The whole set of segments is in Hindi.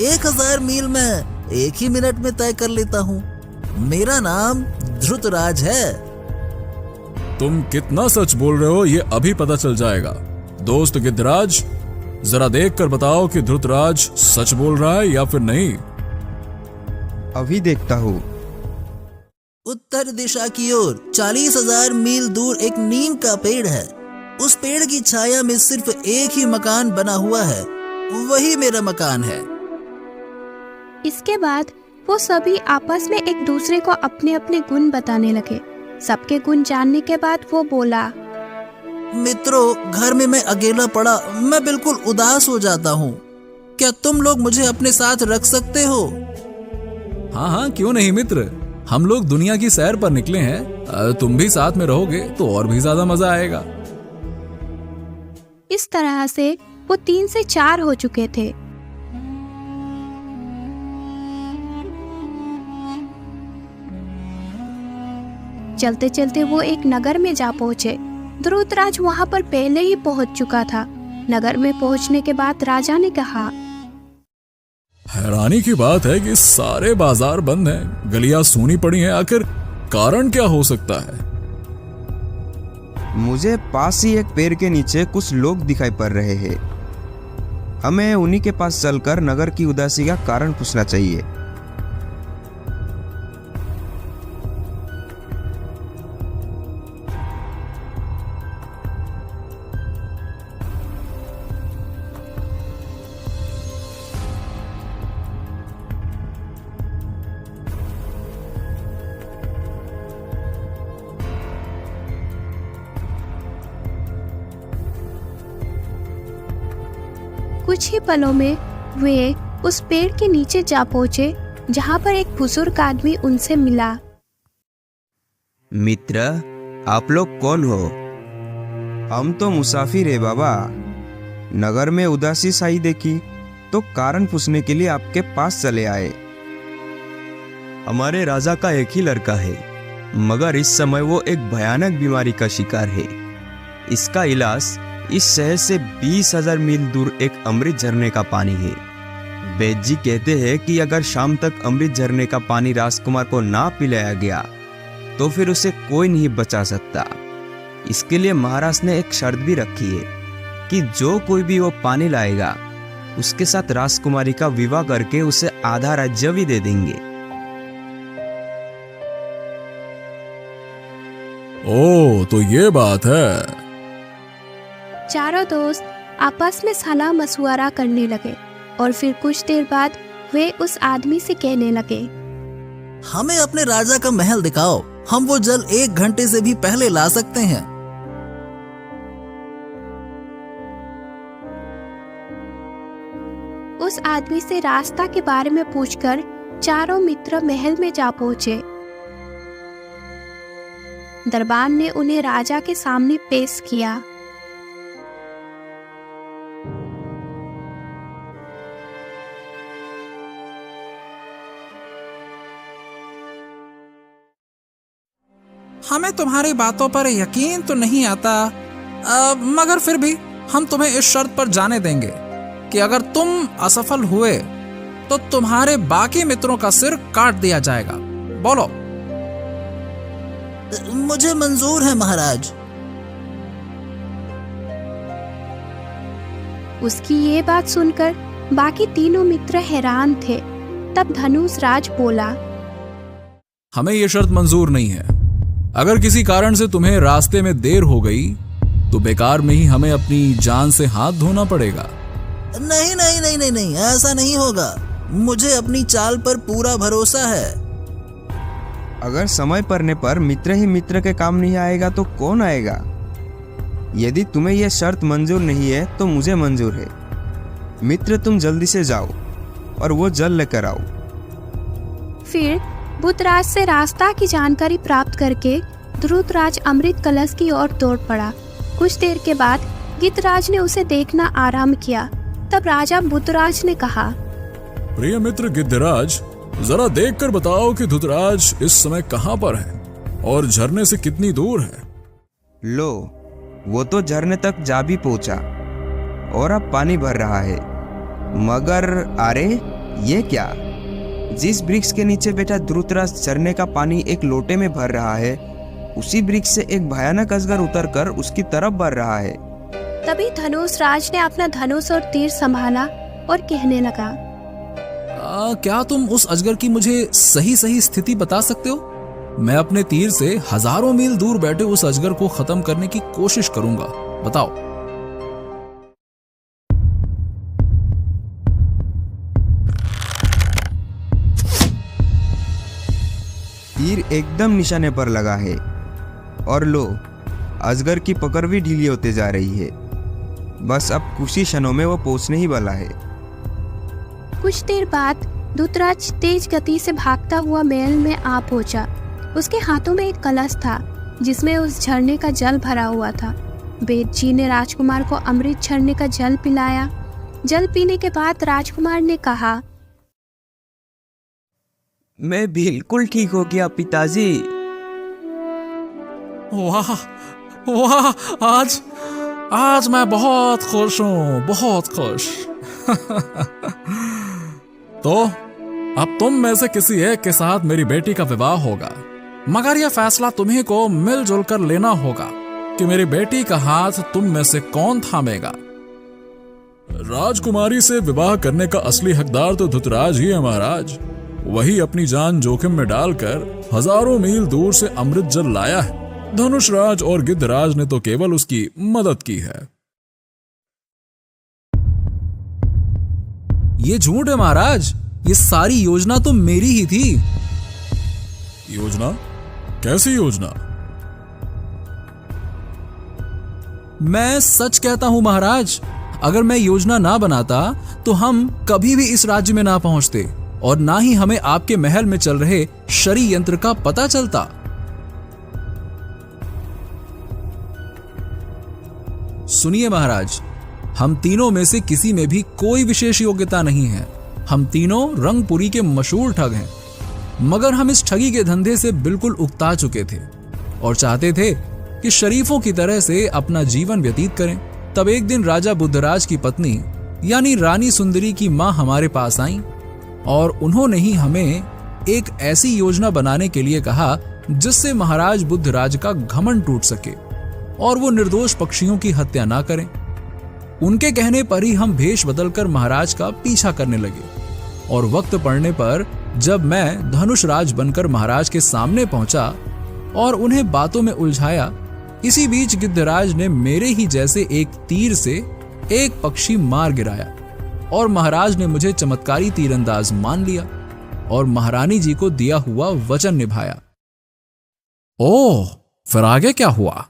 1000 मील मैं 1 ही मिनट में तय कर लेता हूँ। मेरा नाम धृतराज है। तुम कितना सच बोल रहे हो ये अभी पता चल जाएगा। दोस्त गिद्धराज, जरा देख कर बताओ कि धृतराज सच बोल रहा है या फिर नहीं। अभी देखता हूँ। उत्तर दिशा की ओर 40,000 मील दूर एक नीम का पेड़ है। उस पेड़ की छाया में सिर्फ एक ही मकान बना हुआ है, वही मेरा मकान है। इसके बाद वो सभी आपस में एक दूसरे को अपने अपने गुण बताने लगे। सबके गुण जानने के बाद वो बोला, मित्रों, घर में मैं अकेला पड़ा मैं बिल्कुल उदास हो जाता हूँ। क्या तुम लोग मुझे अपने साथ रख सकते हो? हाँ हाँ, क्यों नहीं मित्र, हम लोग दुनिया की सैर पर निकले हैं। तुम भी साथ में रहोगे तो और भी ज्यादा मजा आएगा। इस तरह से वो 3 से 4 हो चुके थे। चलते चलते वो एक नगर में जा पहुंचे। धृतराज वहां पर पहले ही पहुंच चुका था। नगर में पहुंचने के बाद राजा ने कहा, हैरानी की बात है कि सारे बाजार बंद हैं, गलियां सूनी पड़ी हैं। आखिर कारण क्या हो सकता है? मुझे पास ही एक पेड़ के नीचे कुछ लोग दिखाई पड़ रहे हैं। हमें उन्हीं के पास चलकर नगर की उदासी का कारण पूछना चाहिए। कुछ ही पलों में वे उस पेड़ के नीचे जा पहुंचे जहां पर एक बुजुर्ग आदमी उनसे मिला। मित्र, आप लोग कौन हो? हम तो मुसाफिर है बाबा। नगर में उदासी छाई देखी तो कारण पूछने के लिए आपके पास चले आए। हमारे राजा का एक ही लड़का है, मगर इस समय वो एक भयानक बीमारी का शिकार है। इसका इलाज इस शहर से 20,000 मील दूर एक अमृत झरने का पानी है। वैद्य जी कहते हैं कि अगर शाम तक अमृत झरने का पानी राजकुमार को ना पिलाया गया तो फिर उसे कोई नहीं बचा सकता। इसके लिए महाराज ने एक शर्त भी रखी है कि जो कोई भी वो पानी लाएगा उसके साथ राजकुमारी का विवाह करके उसे आधा राज्य भी दे देंगे। ओह, तो ये बात है। चारों दोस्त आपस में सलाह मशवरा करने लगे और फिर कुछ देर बाद वे उस आदमी से कहने लगे, हमें अपने राजा का महल दिखाओ, हम वो जल 1 घंटे से भी पहले ला सकते हैं। उस आदमी से रास्ता के बारे में पूछकर चारों मित्र महल में जा पहुंचे। दरबार ने उन्हें राजा के सामने पेश किया। हमें तुम्हारी बातों पर यकीन तो नहीं आता, मगर फिर भी हम तुम्हें इस शर्त पर जाने देंगे कि अगर तुम असफल हुए तो तुम्हारे बाकी मित्रों का सिर काट दिया जाएगा। बोलो। मुझे मंजूर है महाराज। उसकी ये बात सुनकर बाकी तीनों मित्र हैरान थे। तब धनुष राज बोला, हमें ये शर्त मंजूर नहीं है। अगर किसी कारण से तुम्हें रास्ते में देर हो गई तो बेकार में ही हमें अपनी जान से हाथ धोना पड़ेगा। नहीं नहीं नहीं नहीं नहीं, ऐसा नहीं होगा। मुझे अपनी चाल पर पूरा भरोसा है। अगर समय पड़ने पर मित्र ही मित्र के काम नहीं आएगा तो कौन आएगा? यदि तुम्हें यह शर्त मंजूर नहीं है तो मुझे मंजूर है। मित्र, तुम जल्दी से जाओ और वो जल लेकर आओ। फिर बुधराज से रास्ता की जानकारी प्राप्त करके धृतराज अमृत कलश की ओर दौड़ पड़ा। कुछ देर के बाद गिद्धराज ने उसे देखना आरंभ किया। तब राजा बुधराज ने कहा, प्रिय मित्र गिद्धराज, जरा देख कर बताओ कि धृतराज इस समय कहाँ पर है और झरने से कितनी दूर है। लो, वो तो झरने तक जा भी पहुंचा और अब पानी भर रहा है। मगर अरे, ये क्या? जिस वृक्ष के नीचे बैठा धृतराष्ट्र झरने का पानी एक लोटे में भर रहा है, उसी वृक्ष से एक भयानक अजगर उतरकर उसकी तरफ बढ़ रहा है। तभी धनुष राज ने अपना धनुष और तीर संभाला और कहने लगा, क्या तुम उस अजगर की मुझे सही सही स्थिति बता सकते हो? मैं अपने तीर से हजारों मील दूर बैठे उस अजगर को खत्म करने की कोशिश करूंगा, बताओ। तीर एकदम निशाने पर लगा है और लो, अजगर की पकड़ भी ढीली होते जा रही है। बस अब कुछ ही क्षणों में वो पहुंचने ही वाला है। कुछ देर बाद धृतराज तेज गति से भागता हुआ महल में आ पहुंचा। उसके हाथों में एक कलश था जिसमें उस झरने का जल भरा हुआ था। वेद जी ने राजकुमार को अमृत झरने का जल पिलाया। जल पीने के बाद राजकुमार ने कहा, मैं बिल्कुल ठीक हो गया पिताजी। वाह वाह, आज मैं बहुत खुश हूँ, बहुत खुश। तो अब तुम में से किसी एक के साथ मेरी बेटी का विवाह होगा, मगर यह फैसला तुम्ही को मिलजुल कर लेना होगा कि मेरी बेटी का हाथ तुम में से कौन थामेगा। राजकुमारी से विवाह करने का असली हकदार तो धृतराज ही है महाराज। वही अपनी जान जोखिम में डालकर हजारों मील दूर से अमृत जल लाया है। धनुषराज और गिद्धराज ने तो केवल उसकी मदद की है। ये झूठ है महाराज, ये सारी योजना तो मेरी ही थी। योजना? कैसी योजना? मैं सच कहता हूं महाराज, अगर मैं योजना ना बनाता तो हम कभी भी इस राज्य में ना पहुंचते और ना ही हमें आपके महल में चल रहे षड्यंत्र का पता चलता। सुनिए महाराज, हम तीनों में से किसी में भी कोई विशेष योग्यता नहीं है। हम तीनों रंगपुरी के मशहूर ठग हैं, मगर हम इस ठगी के धंधे से बिल्कुल उकता चुके थे और चाहते थे कि शरीफों की तरह से अपना जीवन व्यतीत करें। तब एक दिन राजा बुद्धराज की पत्नी यानी रानी सुंदरी की मां हमारे पास आई और उन्होंने ही हमें एक ऐसी योजना बनाने के लिए कहा जिससे महाराज बुद्धराज का घमंड टूट सके और वो निर्दोष पक्षियों की हत्या ना करें। उनके कहने पर ही हम भेष बदलकर महाराज का पीछा करने लगे और वक्त पड़ने पर जब मैं धनुषराज बनकर महाराज के सामने पहुंचा और उन्हें बातों में उलझाया, इसी बीच गिद्धराज ने मेरे ही जैसे एक तीर से एक पक्षी मार गिराया और महाराज ने मुझे चमत्कारी तीरंदाज मान लिया और महारानी जी को दिया हुआ वचन निभाया। ओह, फिर आगे क्या हुआ?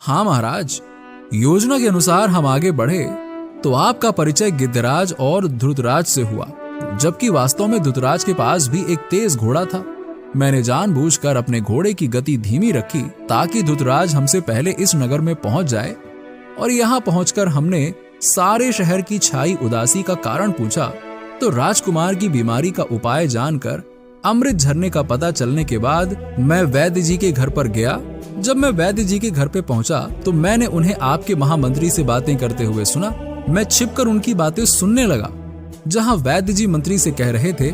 हाँ महाराज, योजना के अनुसार हम आगे बढ़े तो आपका परिचय गिद्धराज और धृतराज से हुआ, जबकि वास्तव में धृतराज के पास भी एक तेज घोड़ा था। मैंने जानबूझकर अपने घोड़े की गति धीमी रखी ताकि धृतराज हमसे पहले इस नगर में पहुंच जाए और यहाँ पहुंचकर हमने सारे शहर की छाई उदासी का कारण पूछा तो राजकुमार की बीमारी का उपाय जानकर अमृत झरने का पता चलने के बाद मैं वैद्य जी के घर पर गया। जब मैं वैद्य जी के घर पे पहुंचा तो मैंने उन्हें आपके महामंत्री से बातें करते हुए सुना। मैं छिपकर उनकी बातें सुनने लगा, जहां वैद्य जी मंत्री से कह रहे थे,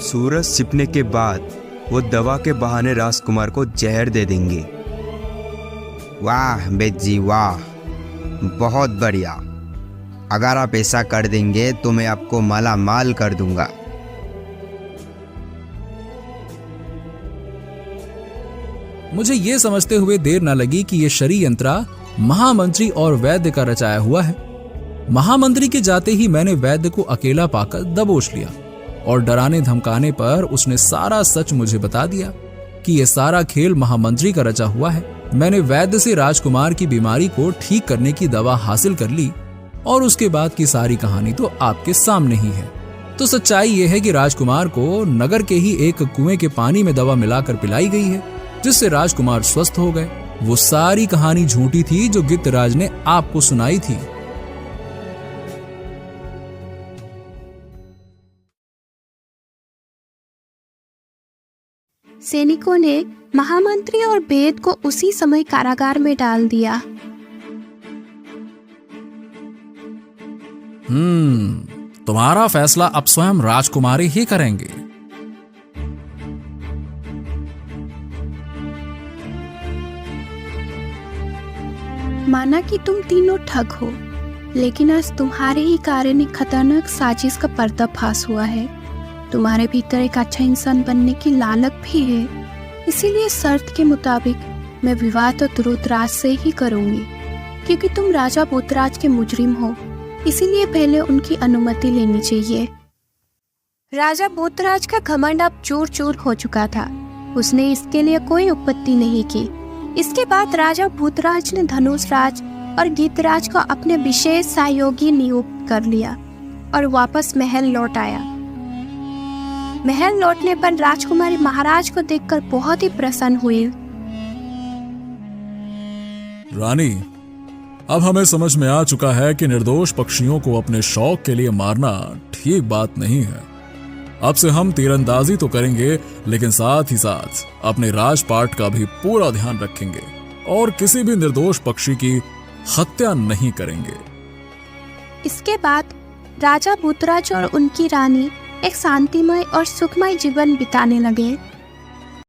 सूरज छिपने के बाद वो दवा के बहाने राजकुमार को जहर दे देंगे। वाह बेद जी वाह, बहुत बढ़िया। अगर आप ऐसा कर देंगे तो मैं आपको माला माल कर दूंगा। मुझे ये समझते हुए देर न लगी कि ये षड्यंत्र महामंत्री और वैद्य का रचाया हुआ है। महामंत्री के जाते ही मैंने वैद्य को अकेला पाकर दबोच लिया और डराने धमकाने पर उसने सारा सच मुझे बता दिया कि यह सारा खेल महामंत्री का रचा हुआ है। मैंने वैद्य से राजकुमार की बीमारी को ठीक करने की दवा हासिल कर ली और उसके बाद की सारी कहानी तो आपके सामने ही है। तो सच्चाई यह है कि राजकुमार को नगर के ही एक कुएं के पानी में दवा मिलाकर पिलाई गई है, जिससे राजकुमार स्वस्थ हो गए। वो सारी कहानी झूठी थी जो गिद्धराज ने आपको सुनाई थी। सैनिकों ने महामंत्री और वेद को उसी समय कारागार में डाल दिया। तुम्हारा फैसला अब स्वयं राजकुमारी ही करेंगी। माना कि तुम तीनों ठग हो, लेकिन आज तुम्हारे ही कारण एक खतरनाक साजिश का पर्दाफाश हुआ है। तुम्हारे भीतर एक अच्छा इंसान बनने की लालच भी है, इसीलिए शर्त के मुताबिक मैं विवाह तो ध्रुतराज से ही करूंगी, क्योंकि तुम राजा भूतराज के मुजरिम हो, इसीलिए पहले उनकी अनुमति लेनी चाहिए। राजा भूतराज का घमंड अब चूर चूर हो चुका था। उसने इसके लिए कोई आपत्ति नहीं की। इसके बाद राजा भूतराज ने धनुषराज और गिद्धराज को अपने विशेष सहयोगी नियुक्त कर लिया और वापस महल लौट आया। महल लौटने पर राजकुमारी महाराज को देखकर बहुत ही प्रसन्न हुई। रानी, अब हमें समझ में आ चुका है कि निर्दोष पक्षियों को अपने शौक के लिए मारना ठीक बात नहीं है। अब से हम तीरंदाजी तो करेंगे, लेकिन साथ ही साथ अपने राजपाट का भी पूरा ध्यान रखेंगे और किसी भी निर्दोष पक्षी की हत्या नहीं करेंगे। इसके बाद राजा भूतराज और उनकी रानी एक शांतिमय और सुखमय जीवन बिताने लगे।